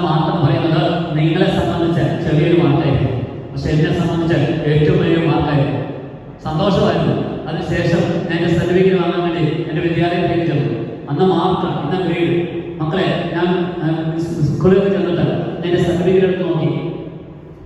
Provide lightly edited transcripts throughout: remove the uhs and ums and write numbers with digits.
മാർഗം പറയുന്നത് നിങ്ങളെ സംബന്ധിച്ച് ചെറിയൊരു മാർക്കായിരിക്കും, പക്ഷെ എന്നെ സംബന്ധിച്ച് ഏറ്റവും വലിയ മാർക്കായിരുന്നു. സന്തോഷമായിരുന്നു. അതിനുശേഷം ഞാൻ എൻ്റെ സർട്ടിഫിക്കറ്റ് വാങ്ങാൻ വേണ്ടി എൻ്റെ വിദ്യാലയത്തിലേക്ക് ചെന്നു. അന്ന് മാർക്ക്, ഇന്ന് ഗ്രേഡ്. മക്കളെ, ഞാൻ സ്കൂളിലേക്ക് ചെന്നിട്ട് എൻ്റെ സർട്ടിഫിക്കറ്റ് എടുത്ത് നോക്കി.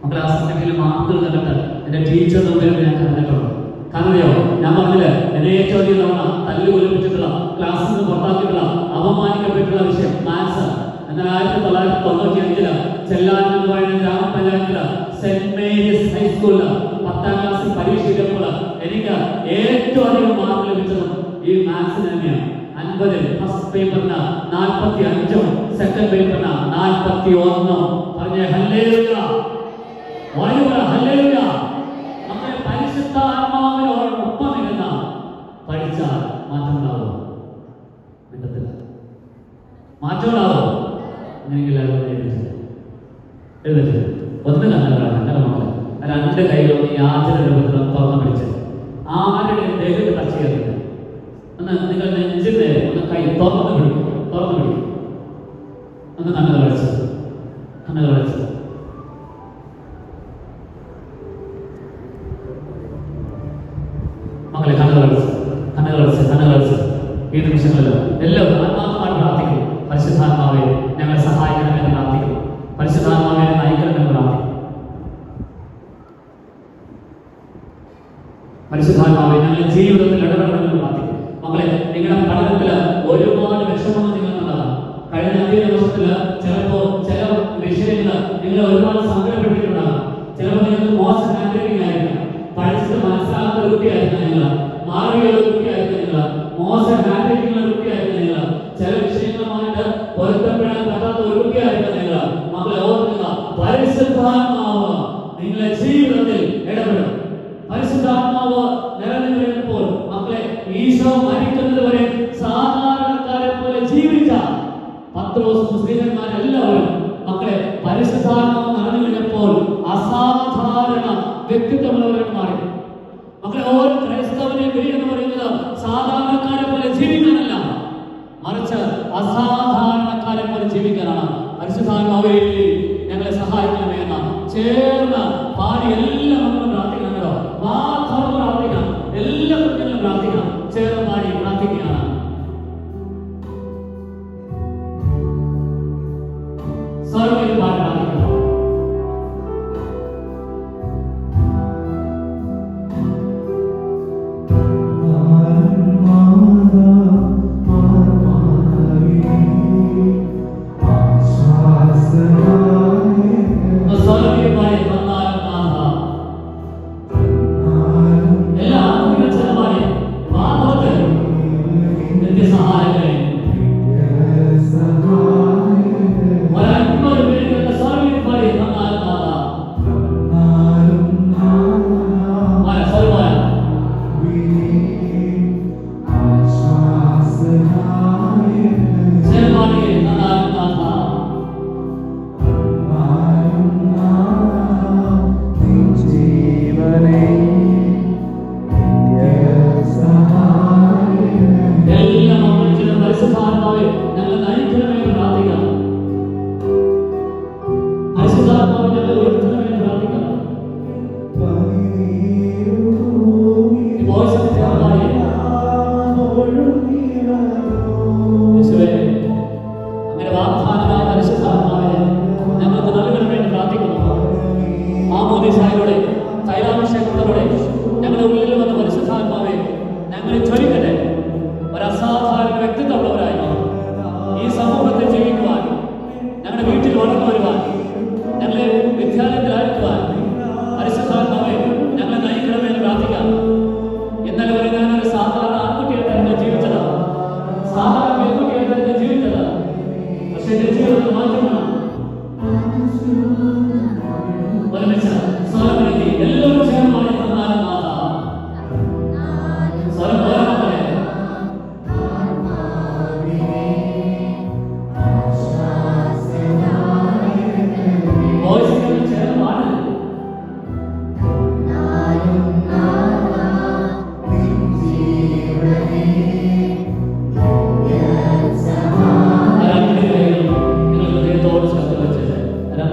മക്കളെ, ആ സർട്ടിഫിക്കറ്റിൽ മാർക്ക് കണ്ടിട്ട് എൻ്റെ ടീച്ചർ മുമ്പിൽ ഞാൻ കണ്ടിട്ടുണ്ട്. കാരണമോ, ഞാൻ പറഞ്ഞില്ല, എന്നെ ഏറ്റവും അധികം തവണ തല്ലു കൊല്ലിപ്പിച്ചിട്ടുള്ള, ക്ലാസ്സിൽ നിന്ന് പുറത്താക്കിയിട്ടുള്ള, അപമാനിക്കപ്പെട്ടുള്ള വിഷയം മാത്സ്. എന്നാൽ 1995 ചെല്ലാൻ എന്ന് പറയുന്ന ഗ്രാമപഞ്ചായത്തില് സെന്റ് മേരീസ് ഹൈസ്കൂളില് 10ാം ക്ലാസ് പരീക്ഷ എഴുതുമ്പോൾ എനിക്ക് ഏറ്റവും അധികം മാർക്ക് ലഭിച്ചതും ഈ മാത്സിന് തന്നെയാണ്. 50 ഫസ്റ്റ് പേപ്പറിന് 45, സെക്കൻഡ് പേപ്പറിന് 41. പറഞ്ഞേ ഹല്ലേലൂയ, ഹല്ലേലൂയ. നമ്മുടെ പരിശുദ്ധാത്മാവിനോടൊപ്പം ഇരുന്ന പഠിച്ചാൽ മാറ്റം ഉണ്ടാവും. മാറ്റം ഉണ്ടാവും. അങ്ങനെയെങ്കിൽ എഴുതിട്ട് ഒന്ന് കണ്ണുകളാണ് എൻ്റെ മക്കളെ. 2 കൈകളും യാതൊരു രൂപത്തിലും തുറന്നു പിടിച്ച് ആരുടെയും ദേഹത്ത് ടച്ച് ചെയ്തില്ല. ഒന്ന് നിങ്ങൾ നെഞ്ചിന്റെ ഒന്ന് കൈ തുറന്നു പിടിക്കും. ഒന്ന് കണ്ണുകൾ അടച്ച് മക്കളെ, കണ്ണുകളടച്ച് ഈ നിമിഷങ്ങളിൽ എല്ലാവരും ആത്മാർത്ഥമായി പ്രാർത്ഥിക്കും. പരിശുദ്ധാത്മാവെ ഞങ്ങളെ സഹായിക്കണമെന്ന് പ്രാർത്ഥിക്കും. പരിശുദ്ധാത്മാവെ നയിക്കണമെന്ന് പ്രാർത്ഥിക്കും. പരിശുദ്ധാത്മാവെ ഞങ്ങളുടെ ജീവിതത്തിൽ ഇടപെടണമെന്ന് പ്രാർത്ഥിക്കും. മക്കളെ, നിങ്ങളുടെ പഠനത്തിൽ ഒരുപാട് വിഷമങ്ങൾ നിങ്ങൾക്കുണ്ടാകും. കഴിഞ്ഞ 5 ദിവസത്തിൽ ചിലപ്പോൾ ചില വിഷയങ്ങൾ നിങ്ങൾ ഒരുപാട് സങ്കടപ്പെട്ടിട്ടുണ്ടാകും. ചിലപ്പോൾ നിങ്ങൾക്ക് മോശം ഹാൻഡ്രൈറ്റിംഗ് ആയിരിക്കാം, പഠിച്ചിട്ട് മനസ്സിലാകാത്ത കുട്ടിയായിരിക്കും നിങ്ങൾ, മാറിയുള്ള കുട്ടിയായിരിക്കും നിങ്ങൾ, മോശം ഹാൻഡ്രൈറ്റിംഗുള്ള കുട്ടിയായിരിക്കും നിങ്ങൾ, ചില വിഷയങ്ങളുമായിട്ട് പൊരുത്തപ്പെടാൻ പറ്റാത്ത ഒരു കുട്ടിയായിരിക്കും നിങ്ങൾ. മക്കളെ, ഓർക്കുക, പരിശുദ്ധാത്മാവ് നിങ്ങളുടെ ജീവിതത്തിൽ ഇടപെടും. പരിശുദ്ധാത്മാവ് നിറഞ്ഞപ്പോൾ മക്കളെ, ഈശോ മരിക്കുന്നത് വരെ സാധാരണക്കാരെ പോലെ ജീവിച്ച പത്രോസും മുസ്ലിംമാരെല്ലാവരും മക്കളെ പരിശുദ്ധാത്മാവ് നിറഞ്ഞു കഴിഞ്ഞപ്പോൾ അസാധാരണ വ്യക്തിത്വമുള്ളവരാണ് മാറി. മക്കളെ, ഓരോ ക്രൈസ്തവനെ എന്ന് പറയുന്നത് സാധാരണക്കാരെ പോലെ ജീവിക്കാനല്ല, മറിച്ച് അസാധാരണക്കാരെ പോലെ ജീവിക്കാനാണ്. പരിശുദ്ധാത്മാവേ ഞങ്ങളെ സഹായിക്കണമേ എന്ന ചേർന്ന് പാടി എല്ലാം നമ്മൾ പ്രാർത്ഥിക്കണമല്ലോ. മാത്രം പ്രാർത്ഥിക്കണം, എല്ലാ കുഞ്ഞുങ്ങളും പ്രാർത്ഥിക്കണം, ചേർന്ന് പാടി പ്രാർത്ഥിക്കുകയാണ്. സർവ്വ പാടി പ്രാർത്ഥിക്കണം.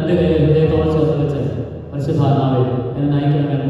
രണ്ട് കൈകൾ ഹൃദയത്തോട് ചേർത്ത് വെച്ച് പരിശുദ്ധാത്മാവേ എന്നെ നയിക്കണമെന്ന്